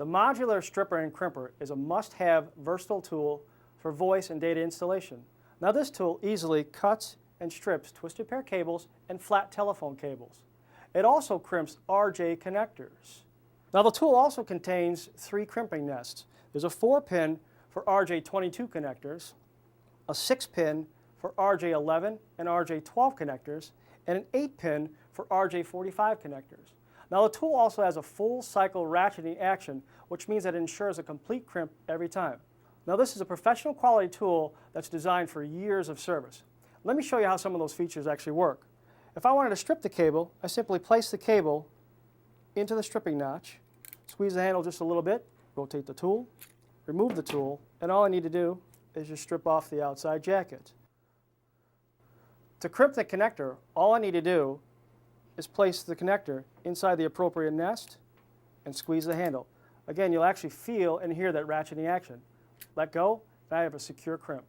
The modular stripper and crimper is a must-have versatile tool for voice and data installation. Now this tool easily cuts and strips twisted pair cables and flat telephone cables. It also crimps RJ connectors. Now the tool also contains 3 crimping nests. There's a 4-pin for RJ22 connectors, a 6-pin for RJ11 and RJ12 connectors, and an 8-pin for RJ45 connectors. Now the tool also has a full cycle ratcheting action, which means that it ensures a complete crimp every time. Now this is a professional quality tool that's designed for years of service. Let me show you how some of those features actually work. If I wanted to strip the cable, I simply place the cable into the stripping notch, squeeze the handle just a little bit, rotate the tool, remove the tool, and all I need to do is just strip off the outside jacket. To crimp the connector, all I need to do is place the connector inside the appropriate nest and squeeze the handle. Again, you'll actually feel and hear that ratcheting action. Let go, and I have a secure crimp.